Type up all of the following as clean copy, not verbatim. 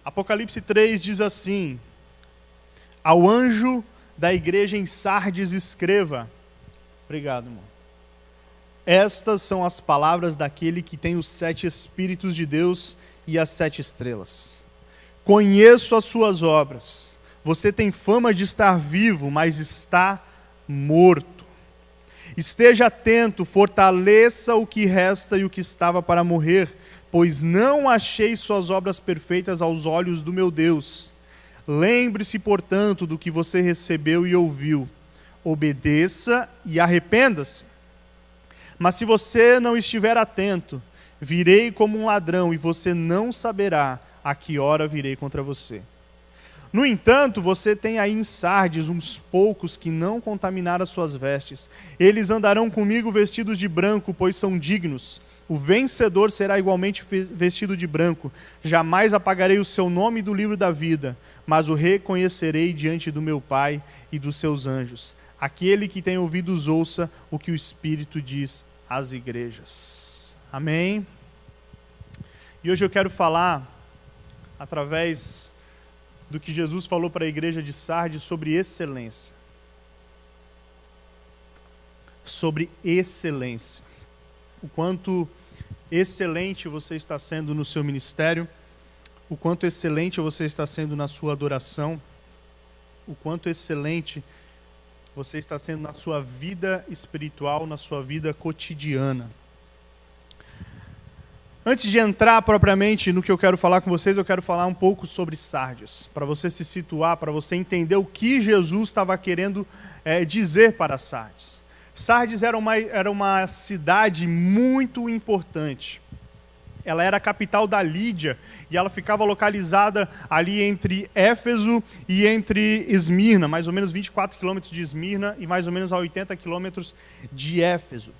Apocalipse 3 diz assim: ao anjo da igreja em Sardes escreva. Obrigado, irmão. Estas são as palavras daquele que tem os 7 Espíritos de Deus e as 7 estrelas. Conheço as suas obras. Você tem fama de estar vivo, mas está morto. Esteja atento, fortaleça o que resta e o que estava para morrer, pois não achei suas obras perfeitas aos olhos do meu Deus. Lembre-se, portanto, do que você recebeu e ouviu. Obedeça e arrependa-se. Mas se você não estiver atento, virei como um ladrão e você não saberá a que hora virei contra você. No entanto, você tem aí em Sardes uns poucos que não contaminaram as suas vestes. Eles andarão comigo vestidos de branco, pois são dignos. O vencedor será igualmente vestido de branco. Jamais apagarei o seu nome do livro da vida, mas o reconhecerei diante do meu Pai e dos seus anjos. Aquele que tem ouvidos ouça o que o Espírito diz às igrejas. Amém? E hoje eu quero falar, através do que Jesus falou para a igreja de Sardes, sobre excelência. Sobre excelência. O quanto excelente você está sendo no seu ministério, o quanto excelente você está sendo na sua adoração, o quanto excelente você está sendo na sua vida espiritual, na sua vida cotidiana. Antes de entrar propriamente no que eu quero falar com vocês, eu quero falar um pouco sobre Sardes, para você se situar, para você entender o que Jesus estava querendo dizer para Sardes. Sardes era uma cidade muito importante. Ela era a capital da Lídia e ela ficava localizada ali entre Éfeso e entre Esmirna, mais ou menos 24 quilômetros de Esmirna e mais ou menos a 80 quilômetros de Éfeso.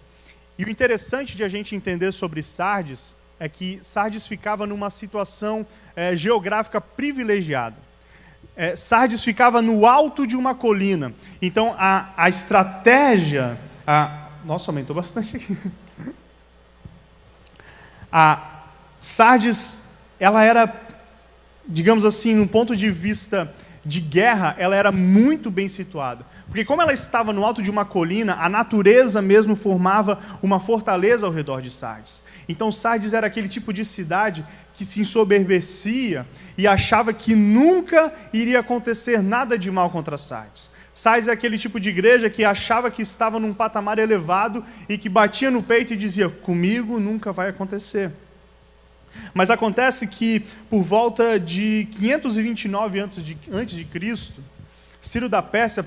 E o interessante de a gente entender sobre Sardes é que Sardes ficava numa situação geográfica privilegiada. Sardes ficava no alto de uma colina. Então a estratégia... Nossa, aumentou bastante aqui. Sardes, ela era, digamos assim, num ponto de vista de guerra, ela era muito bem situada. Porque como ela estava no alto de uma colina, a natureza mesmo formava uma fortaleza ao redor de Sardes. Então Sardes era aquele tipo de cidade que se ensoberbecia e achava que nunca iria acontecer nada de mal contra Sardes. Sardes é aquele tipo de igreja que achava que estava num patamar elevado e que batia no peito e dizia: comigo nunca vai acontecer. Mas acontece que por volta de 529 antes de Cristo, Ciro da Pérsia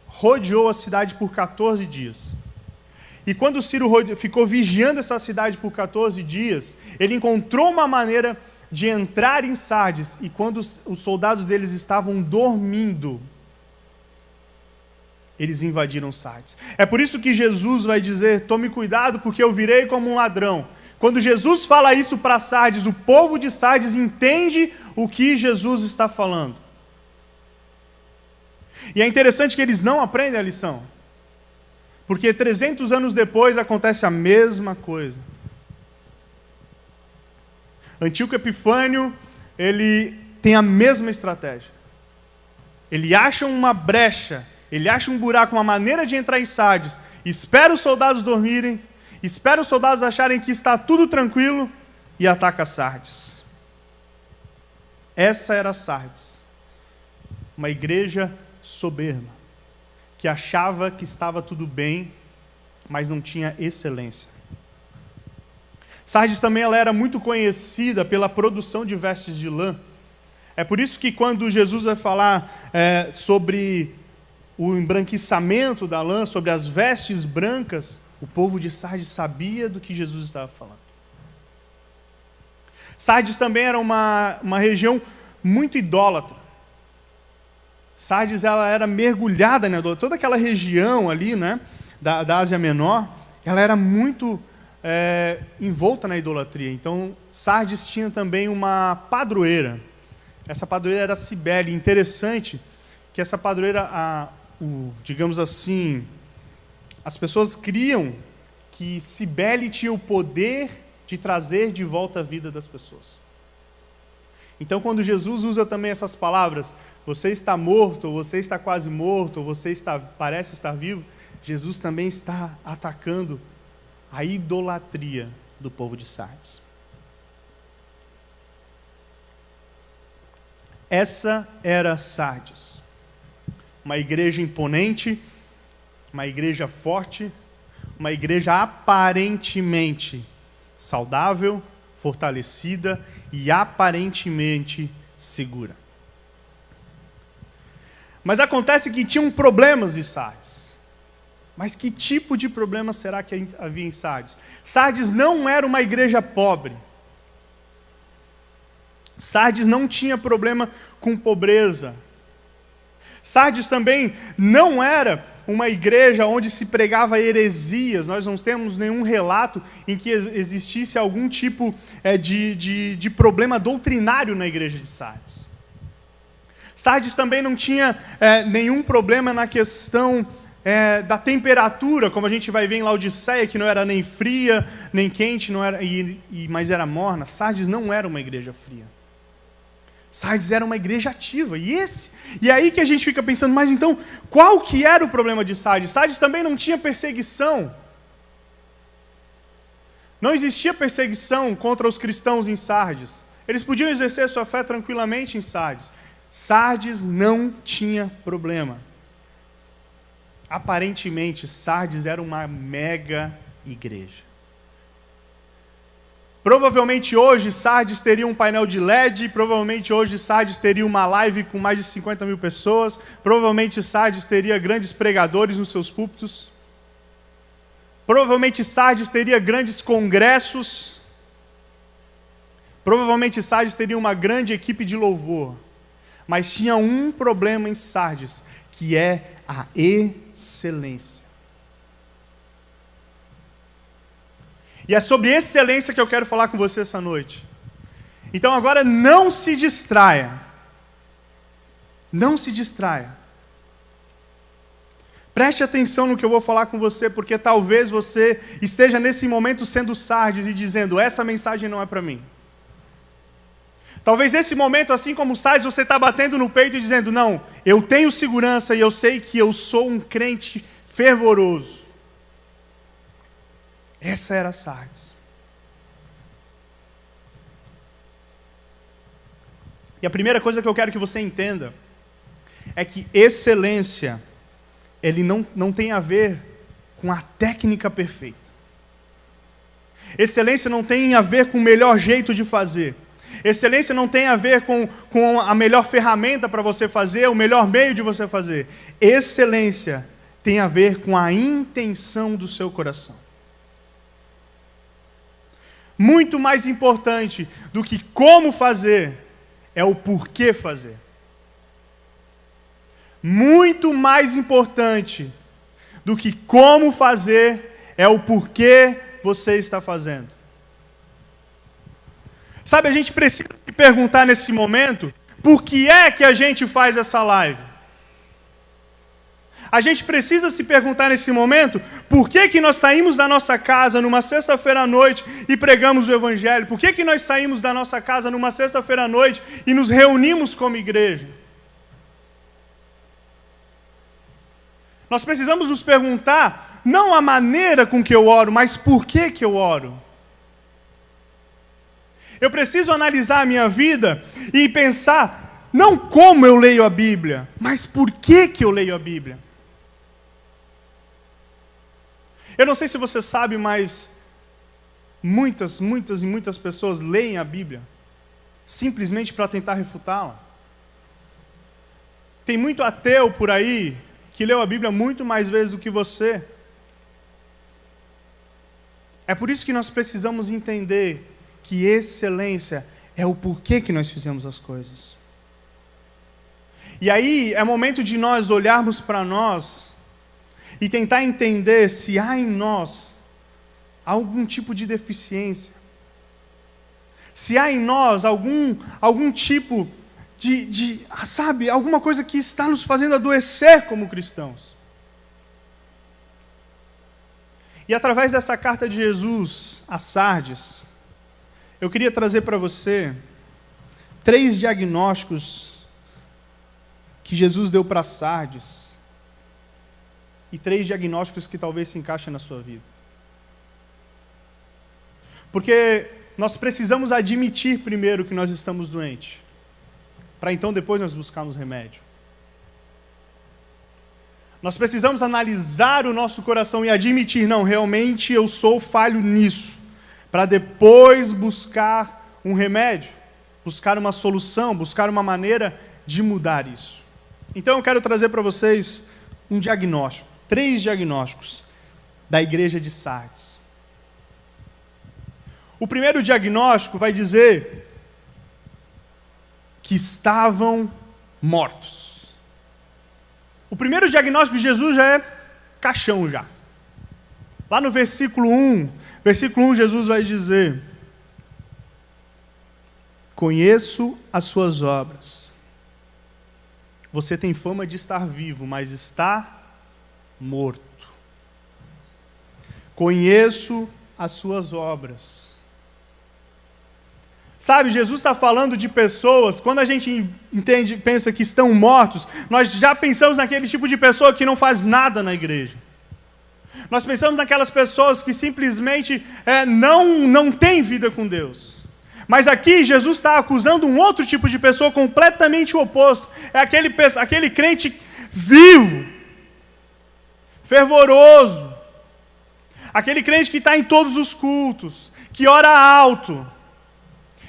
rodeou a cidade por 14 dias. E quando Ciro ficou vigiando essa cidade por 14 dias, ele encontrou uma maneira de entrar em Sardes, e quando os soldados deles estavam dormindo, eles invadiram Sardes. É por isso que Jesus vai dizer: tome cuidado, porque eu virei como um ladrão. Quando Jesus fala isso para Sardes, o povo de Sardes entende o que Jesus está falando. E é interessante que eles não aprendem a lição, porque 300 anos depois acontece a mesma coisa. Antíoco Epifânio, ele tem a mesma estratégia. Ele acha uma brecha, ele acha um buraco, uma maneira de entrar em Sardes, espera os soldados dormirem, espera os soldados acharem que está tudo tranquilo e ataca Sardes. Essa era Sardes, uma igreja soberba, que achava que estava tudo bem, mas não tinha excelência. Sardes também ela era muito conhecida pela produção de vestes de lã. É por isso que quando Jesus vai falar sobre o embranquiçamento da lã, sobre as vestes brancas, o povo de Sardes sabia do que Jesus estava falando. Sardes também era uma região muito idólatra. Sardes ela era mergulhada na idolatria. Toda aquela região ali, né, da Ásia Menor, ela era muito envolta na idolatria. Então, Sardes tinha também uma padroeira. Essa padroeira era Cibele. Interessante que essa padroeira, digamos assim, as pessoas criam que Cibele tinha o poder de trazer de volta a vida das pessoas. Então, quando Jesus usa também essas palavras, você está morto, ou você está quase morto, ou você parece estar vivo, Jesus também está atacando a idolatria do povo de Sardes. Essa era Sardes, uma igreja imponente, uma igreja forte, uma igreja aparentemente saudável, fortalecida e aparentemente segura. Mas acontece que tinham problemas em Sardes. Mas que tipo de problema será que havia em Sardes? Sardes não era uma igreja pobre. Sardes não tinha problema com pobreza. Sardes também não era uma igreja onde se pregava heresias. Nós não temos nenhum relato em que existisse algum tipo de problema doutrinário na igreja de Sardes. Sardes também não tinha nenhum problema na questão da temperatura, como a gente vai ver em Laodiceia, que não era nem fria, nem quente, não era, mas era morna. Sardes não era uma igreja fria. Sardes era uma igreja ativa. E aí que a gente fica pensando, mas então, qual que era o problema de Sardes? Sardes também não tinha perseguição. Não existia perseguição contra os cristãos em Sardes. Eles podiam exercer sua fé tranquilamente em Sardes. Sardes não tinha problema. Aparentemente, Sardes era uma mega igreja. Provavelmente hoje Sardes teria um painel de LED, provavelmente hoje Sardes teria uma live com mais de 50 mil pessoas, provavelmente Sardes teria grandes pregadores nos seus púlpitos, provavelmente Sardes teria grandes congressos, provavelmente Sardes teria uma grande equipe de louvor, mas tinha um problema em Sardes, que é a excelência. E é sobre excelência que eu quero falar com você essa noite. Então agora não se distraia. Não se distraia. Preste atenção no que eu vou falar com você, porque talvez você esteja nesse momento sendo Sardes e dizendo, essa mensagem não é para mim. Talvez nesse momento, assim como Sardes, você está batendo no peito e dizendo, não, eu tenho segurança e eu sei que eu sou um crente fervoroso. Essa era Sardes. E a primeira coisa que eu quero que você entenda é que excelência, ele não tem a ver com a técnica perfeita. Excelência não tem a ver com o melhor jeito de fazer. Excelência não tem a ver com a melhor ferramenta para você fazer, o melhor meio de você fazer. Excelência tem a ver com a intenção do seu coração. Muito mais importante do que como fazer, é o porquê fazer. Muito mais importante do que como fazer, é o porquê você está fazendo. Sabe, a gente precisa se perguntar nesse momento, por que é que a gente faz essa live? A gente precisa se perguntar nesse momento, por que que nós saímos da nossa casa numa sexta-feira à noite e pregamos o Evangelho? Por que que nós saímos da nossa casa numa sexta-feira à noite e nos reunimos como igreja? Nós precisamos nos perguntar, não a maneira com que eu oro, mas por que que eu oro? Eu preciso analisar a minha vida e pensar, não como eu leio a Bíblia, mas por que que eu leio a Bíblia? Eu não sei se você sabe, mas muitas pessoas leem a Bíblia simplesmente para tentar refutá-la. Tem muito ateu por aí que leu a Bíblia muito mais vezes do que você. É por isso que nós precisamos entender que excelência é o porquê que nós fizemos as coisas. E aí é momento de nós olharmos para nós e tentar entender se há em nós algum tipo de deficiência. Se há em nós algum tipo sabe, alguma coisa que está nos fazendo adoecer como cristãos. E através dessa carta de Jesus a Sardes, eu queria trazer para você 3 diagnósticos que Jesus deu para Sardes e 3 diagnósticos que talvez se encaixem na sua vida. Porque nós precisamos admitir primeiro que nós estamos doentes, para então depois nós buscarmos remédio. Nós precisamos analisar o nosso coração e admitir, não, realmente eu sou falho nisso, para depois buscar um remédio, buscar uma solução, buscar uma maneira de mudar isso. Então eu quero trazer para vocês um diagnóstico, 3 diagnósticos da igreja de Sardes. O primeiro diagnóstico vai dizer que estavam mortos. O primeiro diagnóstico de Jesus já é caixão já. Lá no versículo 1, Jesus vai dizer: conheço as suas obras. Você tem fama de estar vivo, mas está morto. Conheço as suas obras. Sabe, Jesus está falando de pessoas, quando a gente pensa que estão mortos, nós já pensamos naquele tipo de pessoa que não faz nada na igreja. Nós pensamos naquelas pessoas que simplesmente não têm vida com Deus. Mas aqui Jesus está acusando um outro tipo de pessoa completamente o oposto. É aquele crente vivo, fervoroso, aquele crente que está em todos os cultos, que ora alto,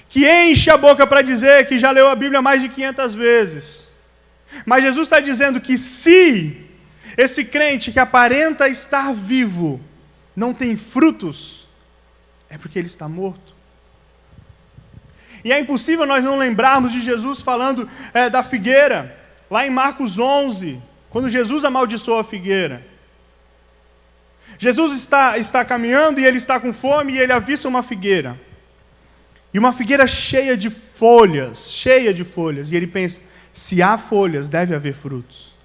que enche a boca para dizer que já leu a Bíblia mais de 500 vezes. Mas Jesus está dizendo que se esse crente que aparenta estar vivo não tem frutos, é porque ele está morto. E é impossível nós não lembrarmos de Jesus falando da figueira, lá em Marcos 11, quando Jesus amaldiçoou a figueira. Jesus está caminhando e ele está com fome e ele avista uma figueira. E uma figueira cheia de folhas, e ele pensa, se há folhas, deve haver frutos.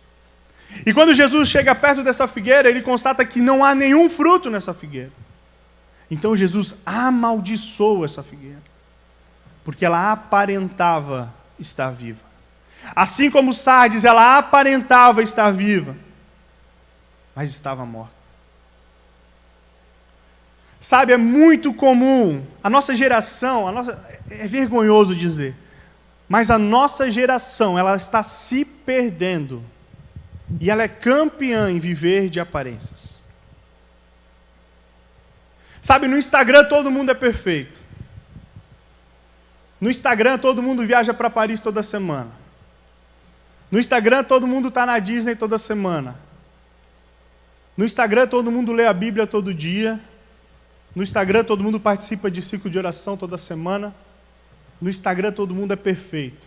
E quando Jesus chega perto dessa figueira, ele constata que não há nenhum fruto nessa figueira. Então Jesus amaldiçoou essa figueira, porque ela aparentava estar viva. Assim como Sardes, ela aparentava estar viva, mas estava morta. Sabe, é muito comum, a nossa geração, é vergonhoso dizer, mas a nossa geração, ela está se perdendo, e ela é campeã em viver de aparências. Sabe, no Instagram todo mundo é perfeito. No Instagram todo mundo viaja para Paris toda semana. No Instagram todo mundo está na Disney toda semana. No Instagram todo mundo lê a Bíblia todo dia. No Instagram todo mundo participa de ciclo de oração toda semana. No Instagram todo mundo é perfeito.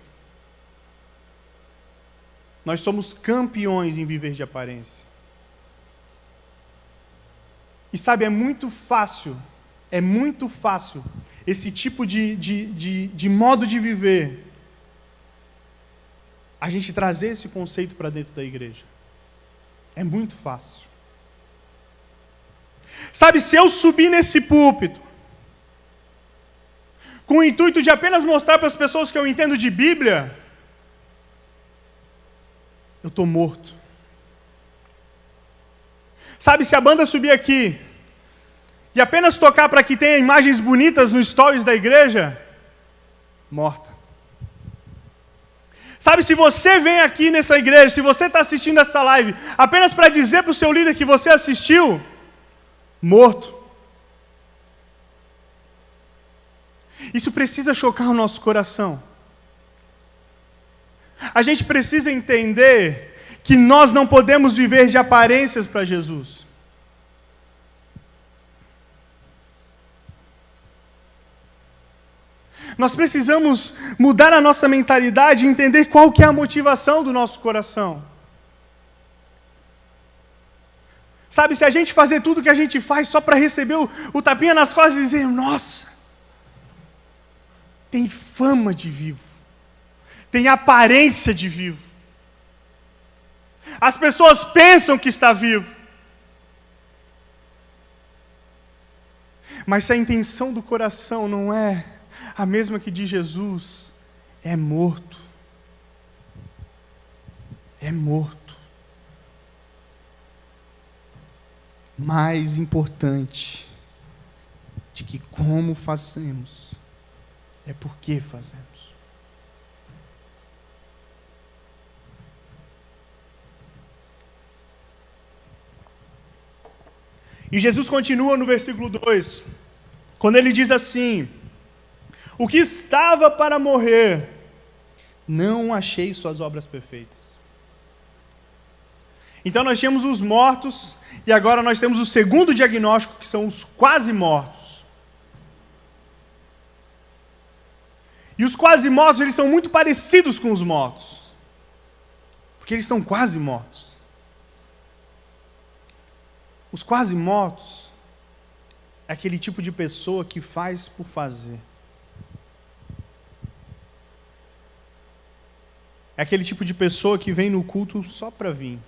Nós somos campeões em viver de aparência. E sabe, é muito fácil esse tipo de modo de viver, a gente trazer esse conceito para dentro da igreja. É muito fácil. Sabe, se eu subir nesse púlpito com o intuito de apenas mostrar para as pessoas que eu entendo de Bíblia, eu estou morto. Sabe, se a banda subir aqui e apenas tocar para que tenha imagens bonitas nos stories da igreja, morta. Sabe, se você vem aqui nessa igreja, se você está assistindo essa live, apenas para dizer para o seu líder que você assistiu, morto. Isso precisa chocar o nosso coração. A gente precisa entender que nós não podemos viver de aparências para Jesus. Nós precisamos mudar a nossa mentalidade e entender qual que é a motivação do nosso coração. Sabe, se a gente fazer tudo o que a gente faz só para receber o tapinha nas costas e dizer, nossa, tem fama de vivo, tem aparência de vivo. As pessoas pensam que está vivo. Mas se a intenção do coração não é a mesma que de Jesus, é morto. É morto. Mais importante de que como fazemos é por que fazemos. E Jesus continua no versículo 2, quando ele diz assim: o que estava para morrer, não achei suas obras perfeitas. Então nós tínhamos os mortos, e agora nós temos o segundo diagnóstico, que são os quase mortos. E os quase mortos, eles são muito parecidos com os mortos, porque eles estão quase mortos. Os quase mortos é aquele tipo de pessoa que faz por fazer. É aquele tipo de pessoa que vem no culto só para vir.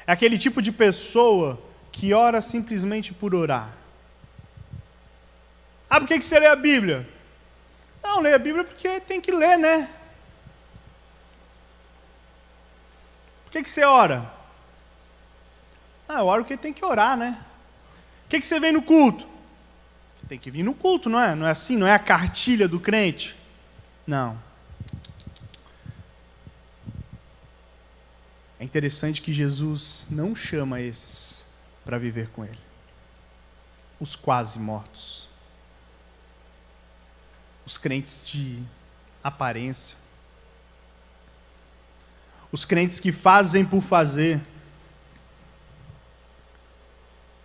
É aquele tipo de pessoa que ora simplesmente por orar. Ah, por que você lê a Bíblia? Não, lê a Bíblia porque tem que ler, né? Por que você ora? Ah, eu oro porque tem que orar, né? Por que você vem no culto? Tem que vir no culto, não é? Não é assim? Não é a cartilha do crente? Não. É interessante que Jesus não chama esses para viver com Ele. Os quase mortos. Os crentes de aparência. Os crentes que fazem por fazer.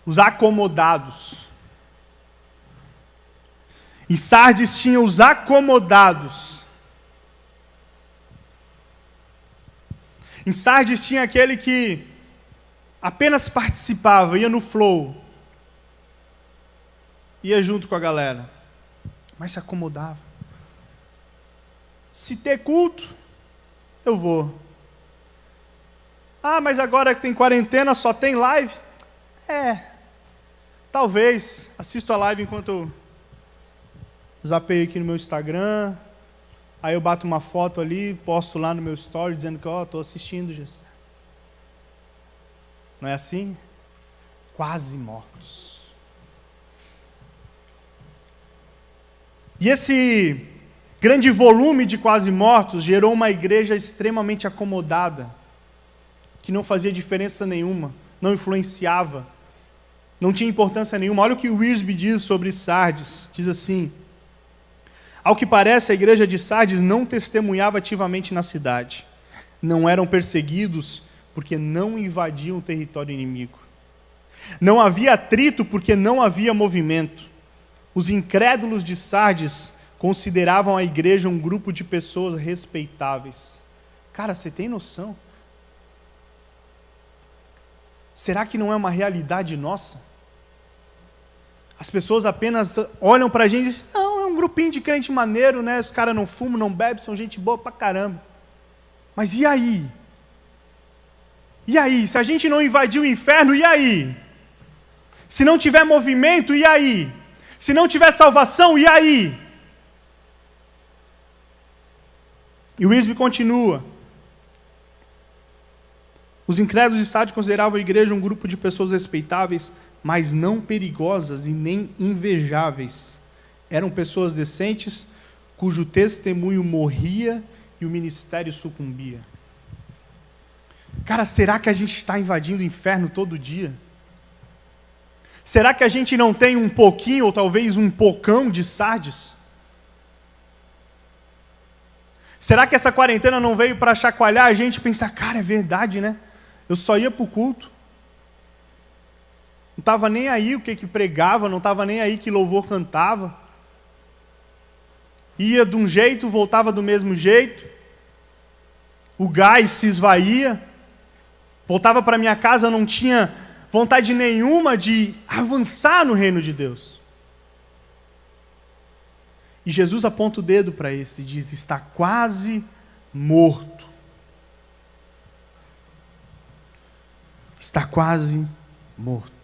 Os acomodados. Em Sardes tinha os acomodados. Em Sardes tinha aquele que apenas participava, ia no flow. Ia junto com a galera. Mas se acomodava. Se ter culto, eu vou. Ah, mas agora que tem quarentena, só tem live? Talvez. Assisto a live enquanto eu zapeio aqui no meu Instagram. Aí eu bato uma foto ali, posto lá no meu story, dizendo que, estou assistindo, Jesus. Não é assim? Quase mortos. E esse grande volume de quase mortos gerou uma igreja extremamente acomodada, que não fazia diferença nenhuma, não influenciava, não tinha importância nenhuma. Olha o que o Wiersbe diz sobre Sardes. Diz assim: ao que parece, a igreja de Sardes não testemunhava ativamente na cidade. Não eram perseguidos porque não invadiam o território inimigo. Não havia atrito porque não havia movimento. Os incrédulos de Sardes consideravam a igreja um grupo de pessoas respeitáveis. Cara, você tem noção? Será que não é uma realidade nossa? As pessoas apenas olham para a gente e dizem: não, é um grupinho de crente maneiro, né? Os caras não fumam, não bebem, são gente boa pra caramba. Mas e aí? E aí? Se a gente não invadir o inferno, e aí? Se não tiver movimento, e aí? Se não tiver salvação, e aí? E o Wiersbe continua: os incrédulos de Sardes consideravam a igreja um grupo de pessoas respeitáveis, mas não perigosas e nem invejáveis. Eram pessoas decentes, cujo testemunho morria e o ministério sucumbia. Cara, será que a gente está invadindo o inferno todo dia? Será que a gente não tem um pouquinho, ou talvez um pocão de Sardes? Será que essa quarentena não veio para chacoalhar a gente e pensar: cara, é verdade, né? Eu só ia para o culto. Não estava nem aí o que pregava, não estava nem aí que louvor cantava. Ia de um jeito, voltava do mesmo jeito. O gás se esvaía. Voltava para minha casa, não tinha vontade nenhuma de avançar no reino de Deus. E Jesus aponta o dedo para esse e diz: está quase morto. Está quase morto.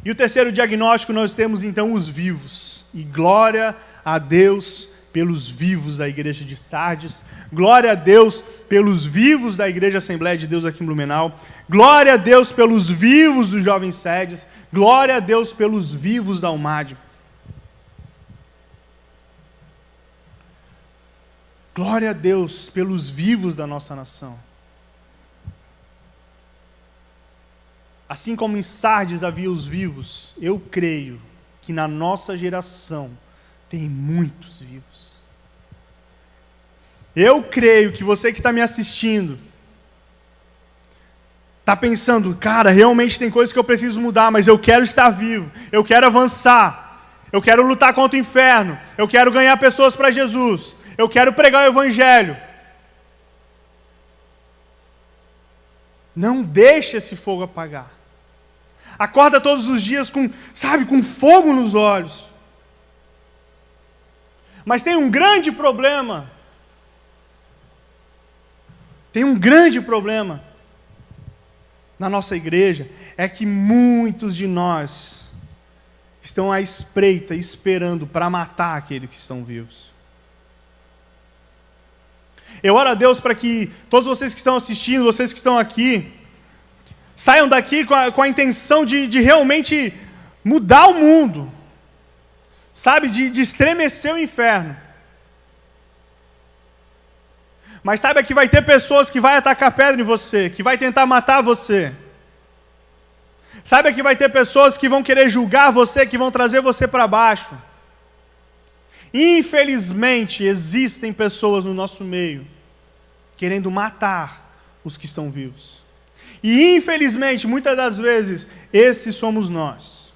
E o terceiro diagnóstico, nós temos então os vivos. E glória a Deus pelos vivos da igreja de Sardes. Glória a Deus pelos vivos da igreja Assembleia de Deus aqui em Blumenau. Glória a Deus pelos vivos dos jovens sedes. Glória a Deus pelos vivos da UMAD. Glória a Deus pelos vivos da nossa nação. Assim como em Sardes havia os vivos, eu creio que na nossa geração tem muitos vivos. Eu creio que você que está me assistindo está pensando, cara, realmente tem coisas que eu preciso mudar, mas eu quero estar vivo, eu quero avançar, eu quero lutar contra o inferno, eu quero ganhar pessoas para Jesus, eu quero pregar o Evangelho. Não deixe esse fogo apagar. Acorda todos os dias com fogo nos olhos. Mas tem um grande problema. Tem um grande problema na nossa igreja, é que muitos de nós estão à espreita, esperando para matar aqueles que estão vivos. Eu oro a Deus para que todos vocês que estão assistindo, vocês que estão aqui, saiam daqui com a intenção de realmente mudar o mundo, de estremecer o inferno. Mas saiba que vai ter pessoas que vão atacar pedra em você, que vai tentar matar você. Saiba que vai ter pessoas que vão querer julgar você, que vão trazer você para baixo. Infelizmente, existem pessoas no nosso meio querendo matar os que estão vivos. E infelizmente, muitas das vezes, esses somos nós.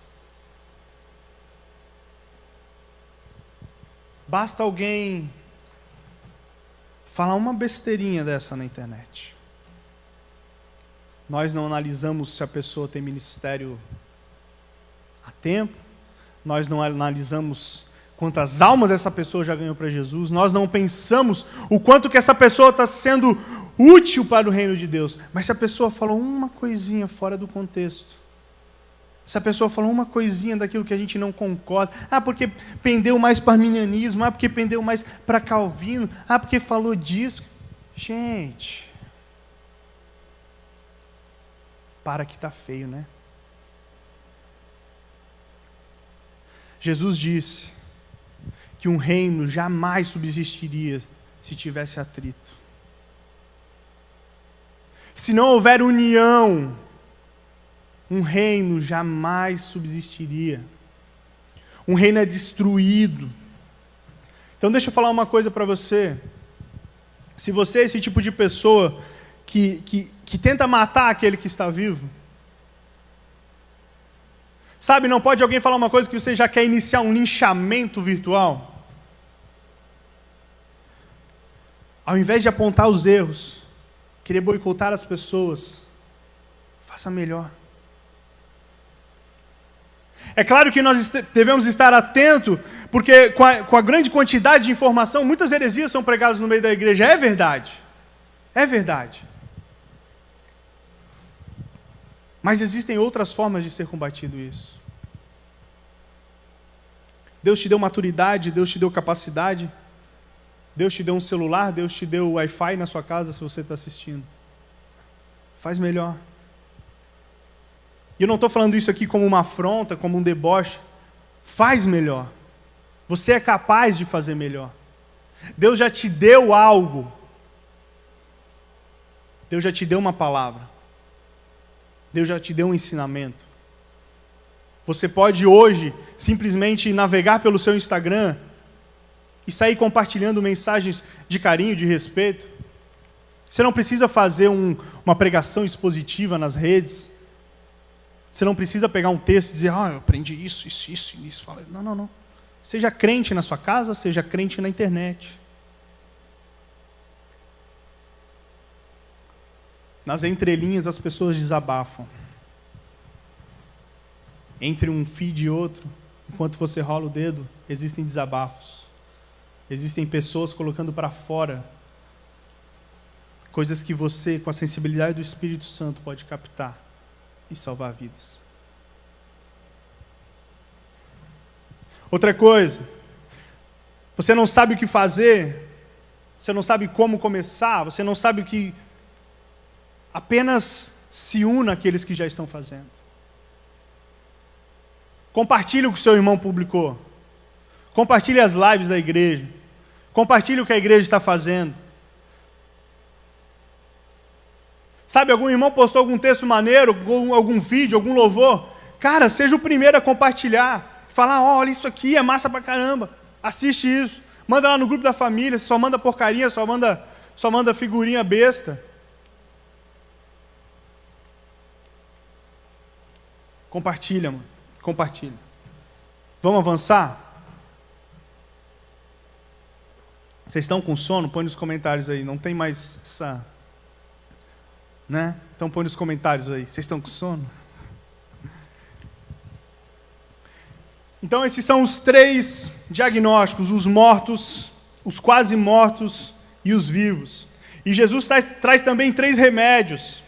Basta alguém falar uma besteirinha dessa na internet. Nós não analisamos se a pessoa tem ministério há tempo, nós não analisamos quantas almas essa pessoa já ganhou para Jesus, nós não pensamos o quanto que essa pessoa está sendo útil para o reino de Deus. Mas se a pessoa falou uma coisinha fora do contexto, se a pessoa falou uma coisinha daquilo que a gente não concorda, porque pendeu mais para arminianismo, porque pendeu mais para Calvino, porque falou disso. Gente, para que está feio, né? Jesus disse que um reino jamais subsistiria se tivesse atrito. Se não houver união, um reino jamais subsistiria. Um reino é destruído. Então deixa eu falar uma coisa para você. Se você é esse tipo de pessoa que tenta matar aquele que está vivo, não pode alguém falar uma coisa que você já quer iniciar um linchamento virtual? Ao invés de apontar os erros, querer boicotar as pessoas, faça melhor. É claro que nós devemos estar atentos, porque com a grande quantidade de informação, muitas heresias são pregadas no meio da igreja. É verdade. É verdade. Mas existem outras formas de ser combatido isso. Deus te deu maturidade, Deus te deu capacidade, Deus te deu um celular, Deus te deu Wi-Fi na sua casa se você está assistindo. Faz melhor. E eu não estou falando isso aqui como uma afronta, como um deboche. Faz melhor. Você é capaz de fazer melhor. Deus já te deu algo. Deus já te deu uma palavra. Deus já te deu um ensinamento. Você pode hoje simplesmente navegar pelo seu Instagram e sair compartilhando mensagens de carinho, de respeito. Você não precisa fazer uma pregação expositiva nas redes. Você não precisa pegar um texto e dizer, eu aprendi isso. Não. Seja crente na sua casa, seja crente na internet. Nas entrelinhas as pessoas desabafam. Entre um feed e outro, enquanto você rola o dedo, existem desabafos. Existem pessoas colocando para fora coisas que você, com a sensibilidade do Espírito Santo, pode captar e salvar vidas. Outra coisa, você não sabe o que fazer, você não sabe como começar, você não sabe o que... Apenas se una àqueles que já estão fazendo. Compartilhe o que o seu irmão publicou. Compartilhe as lives da igreja. Compartilhe o que a igreja está fazendo. Sabe, algum irmão postou algum texto maneiro, algum vídeo, algum louvor. Cara, seja o primeiro a compartilhar. Falar, olha, isso aqui é massa pra caramba. Assiste isso. Manda lá no grupo da família, só manda porcaria, só manda figurinha besta. Compartilha, mano. Compartilha. Vamos avançar? Vocês estão com sono? Põe nos comentários aí. Não tem mais essa... Né? Então põe nos comentários aí. Vocês estão com sono? Então esses são os 3 diagnósticos. Os mortos, os quase mortos e os vivos. E Jesus traz também 3 remédios.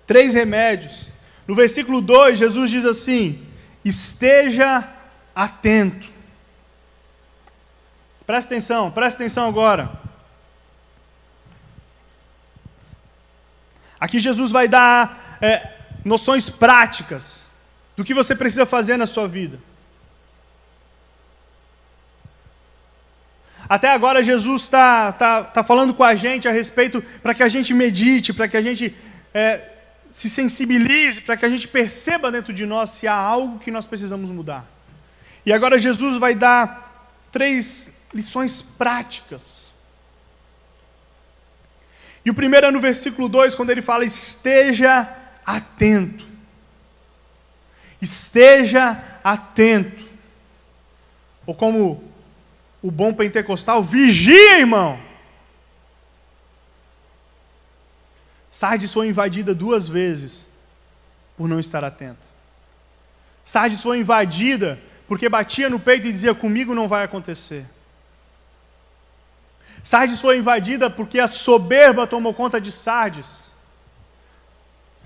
3 remédios. No versículo 2, Jesus diz assim: esteja atento. Presta atenção agora. Aqui Jesus vai dar noções práticas do que você precisa fazer na sua vida. Até agora Jesus está falando com a gente a respeito, para que a gente medite, para que a gente se sensibilize, para que a gente perceba dentro de nós se há algo que nós precisamos mudar. E agora Jesus vai dar 3 lições práticas. E o primeiro é no versículo 2, quando ele fala, esteja atento. Esteja atento. Ou como o bom pentecostal, vigia, irmão. Sardes foi invadida 2 vezes por não estar atenta. Sardes foi invadida porque batia no peito e dizia, comigo não vai acontecer. Sardes foi invadida porque a soberba tomou conta de Sardes.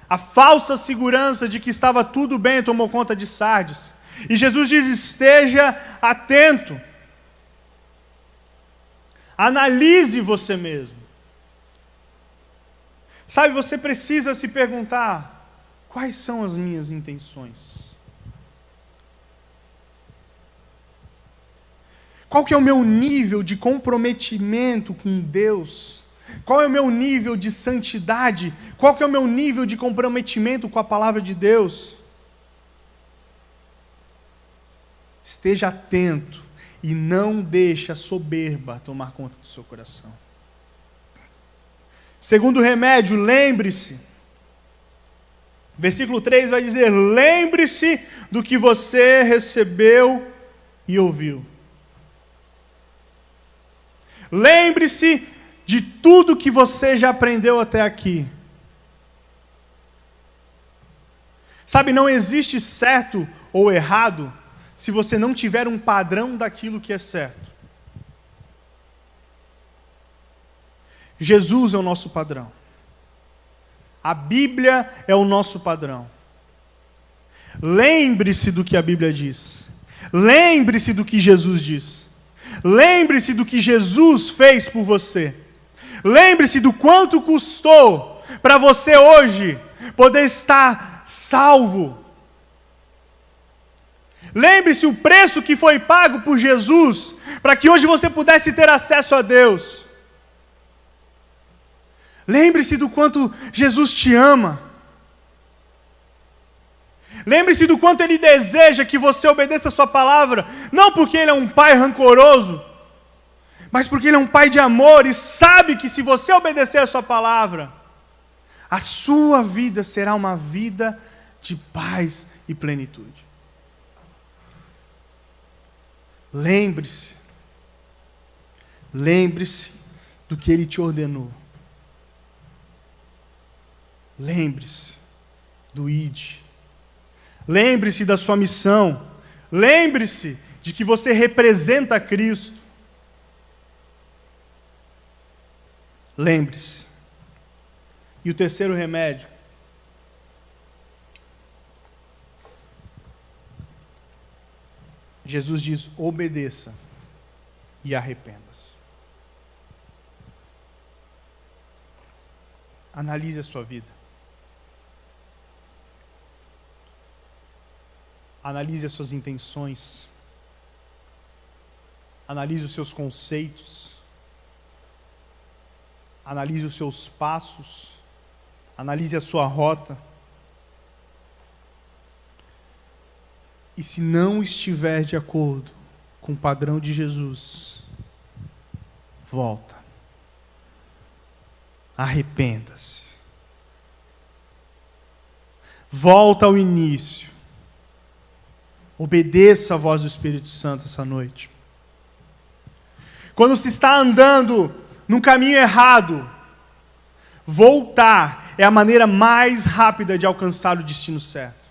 A falsa segurança de que estava tudo bem tomou conta de Sardes. E Jesus diz, esteja atento. Analise você mesmo. Sabe, você precisa se perguntar, quais são as minhas intenções? Qual que é o meu nível de comprometimento com Deus? Qual é o meu nível de santidade? Qual que é o meu nível de comprometimento com a palavra de Deus? Esteja atento e não deixe a soberba tomar conta do seu coração. Segundo remédio, lembre-se. Versículo 3 vai dizer, lembre-se do que você recebeu e ouviu. Lembre-se de tudo que você já aprendeu até aqui. Sabe, não existe certo ou errado se você não tiver um padrão daquilo que é certo. Jesus é o nosso padrão. A Bíblia é o nosso padrão. Lembre-se do que a Bíblia diz. Lembre-se do que Jesus diz. Lembre-se do que Jesus fez por você. Lembre-se do quanto custou para você hoje poder estar salvo. Lembre-se o preço que foi pago por Jesus para que hoje você pudesse ter acesso a Deus. Lembre-se do quanto Jesus te ama. Lembre-se do quanto Ele deseja que você obedeça a sua palavra, não porque Ele é um pai rancoroso, mas porque Ele é um pai de amor e sabe que se você obedecer a sua palavra, a sua vida será uma vida de paz e plenitude. Lembre-se do que Ele te ordenou. Lembre-se do ide. Lembre-se da sua missão. Lembre-se de que você representa Cristo. Lembre-se. E o terceiro remédio. Jesus diz: obedeça e arrependa-se. Analise a sua vida. Analise as suas intenções. Analise os seus conceitos. Analise os seus passos. Analise a sua rota. E se não estiver de acordo com o padrão de Jesus, volta. Arrependa-se. Volta ao início. Obedeça a voz do Espírito Santo essa noite. Quando se está andando num caminho errado, voltar é a maneira mais rápida de alcançar o destino certo.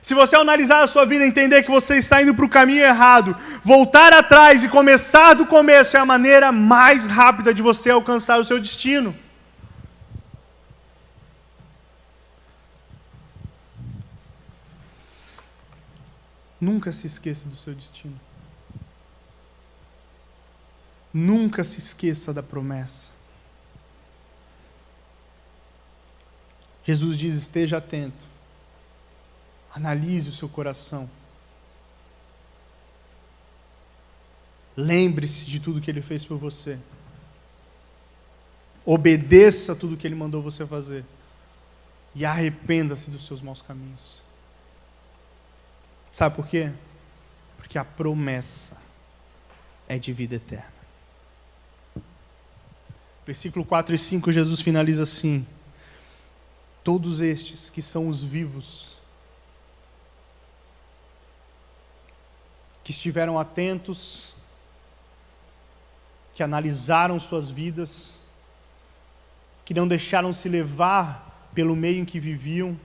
Se você analisar a sua vida e entender que você está indo para o caminho errado, voltar atrás e começar do começo é a maneira mais rápida de você alcançar o seu destino. Nunca se esqueça do seu destino. Nunca se esqueça da promessa. Jesus diz: esteja atento. Analise o seu coração. Lembre-se de tudo que Ele fez por você. Obedeça tudo que Ele mandou você fazer. E arrependa-se dos seus maus caminhos. Sabe por quê? Porque a promessa é de vida eterna. Versículo 4 e 5, Jesus finaliza assim: todos estes que são os vivos, que estiveram atentos, que analisaram suas vidas, que não deixaram se levar pelo meio em que viviam,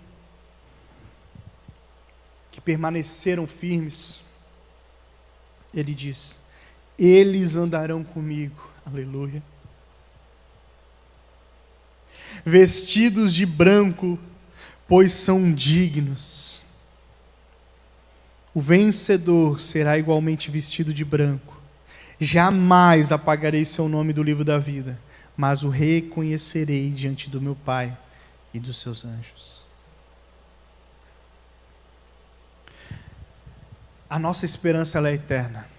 que permaneceram firmes, Ele diz: eles andarão comigo, aleluia, vestidos de branco, pois são dignos. O vencedor será igualmente vestido de branco. Jamais apagarei seu nome do livro da vida, mas o reconhecerei diante do meu Pai e dos seus anjos. A nossa esperança, ela é eterna.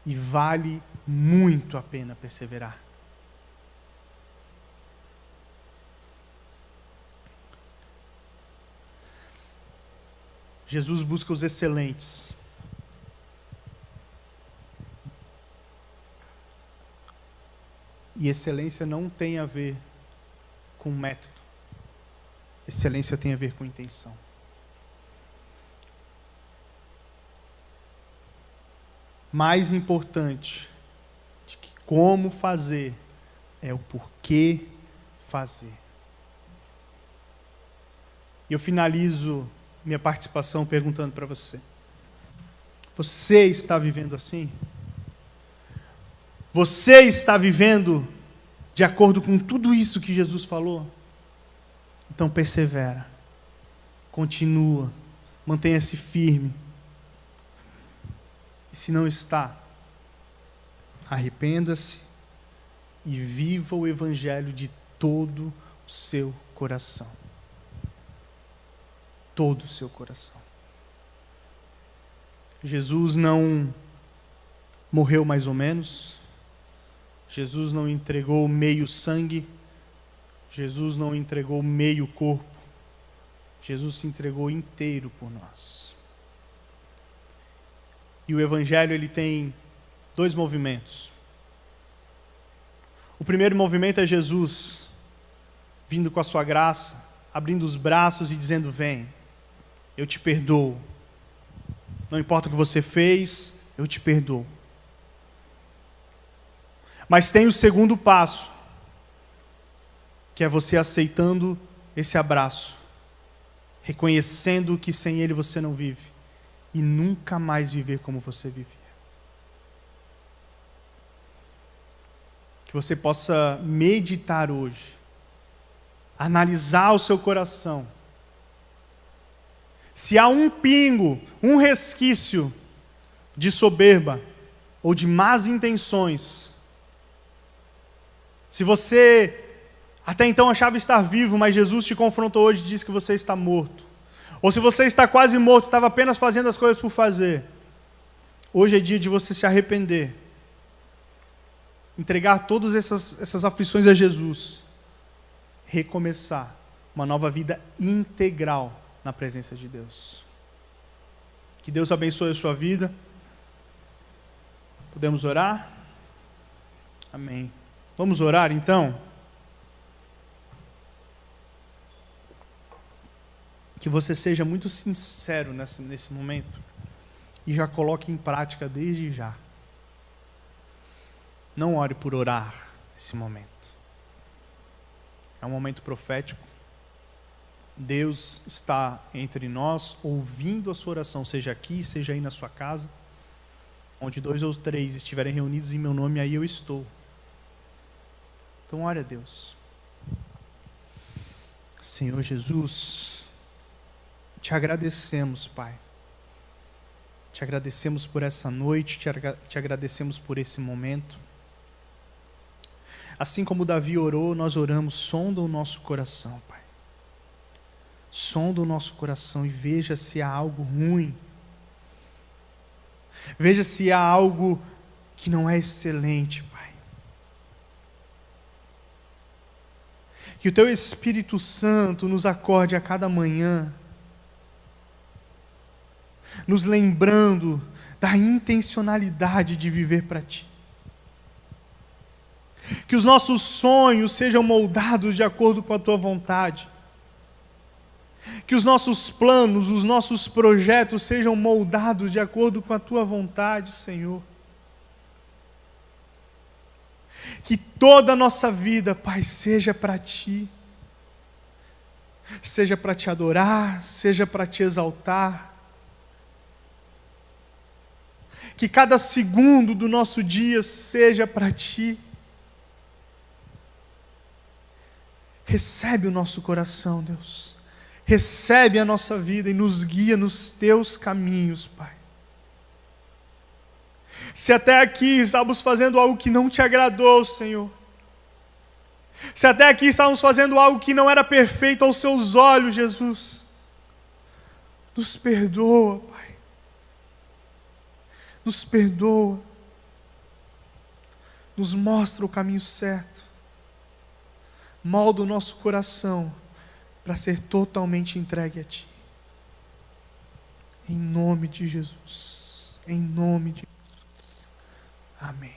E vale muito a pena perseverar. Jesus busca os excelentes. E excelência não tem a ver com método. Excelência tem a ver com intenção. Mais importante de que como fazer é o porquê fazer. E eu finalizo minha participação perguntando para você: você está vivendo assim? Você está vivendo de acordo com tudo isso que Jesus falou? Então persevera, continua, mantenha-se firme. E se não está, arrependa-se e viva o Evangelho de todo o seu coração. Todo o seu coração. Jesus não morreu mais ou menos. Jesus não entregou meio sangue. Jesus não entregou meio corpo. Jesus se entregou inteiro por nós. E o Evangelho, ele tem dois movimentos. O primeiro movimento é Jesus vindo com a sua graça, abrindo os braços e dizendo: vem, eu te perdoo. Não importa o que você fez, eu te perdoo. Mas tem o segundo passo, que é você aceitando esse abraço, reconhecendo que sem Ele você não vive, e nunca mais viver como você vivia. Que você possa meditar hoje analisar o seu coração. Se há um pingo, um resquício de soberba ou de más intenções, se você até então achava estar vivo, mas Jesus te confrontou hoje e disse que você está morto, ou se você está quase morto, estava apenas fazendo as coisas por fazer, hoje é dia de você se arrepender, entregar todas essas aflições a Jesus, recomeçar uma nova vida integral na presença de Deus. Que Deus abençoe a sua vida. Podemos orar? Amém. Vamos orar então? Que você seja muito sincero nesse momento e já coloque em prática desde já. Não ore por orar nesse momento. É um momento profético. Deus está entre nós, ouvindo a sua oração, seja aqui, seja aí na sua casa. Onde 2 ou 3 estiverem reunidos em meu nome, aí eu estou. Então ore a Deus. Senhor Jesus, te agradecemos, Pai. Te agradecemos por essa noite, te agradecemos por esse momento. Assim como Davi orou, nós oramos, sonda o nosso coração, Pai. Sonda o nosso coração e veja se há algo ruim. Veja se há algo que não é excelente, Pai. Que o Teu Espírito Santo nos acorde a cada manhã, nos lembrando da intencionalidade de viver para Ti. Que os nossos sonhos sejam moldados de acordo com a Tua vontade. Que os nossos planos, os nossos projetos sejam moldados de acordo com a Tua vontade, Senhor. Que toda a nossa vida, Pai, seja para Ti. Seja para Te adorar, seja para Te exaltar. Que cada segundo do nosso dia seja para Ti. Recebe o nosso coração, Deus. Recebe a nossa vida e nos guia nos Teus caminhos, Pai. Se até aqui estávamos fazendo algo que não Te agradou, Senhor. Se até aqui estávamos fazendo algo que não era perfeito aos Seus olhos, Jesus. Nos perdoa, Pai. Nos perdoa. Nos mostra o caminho certo. Molda o nosso coração para ser totalmente entregue a Ti. Em nome de Jesus. Em nome de Jesus. Amém.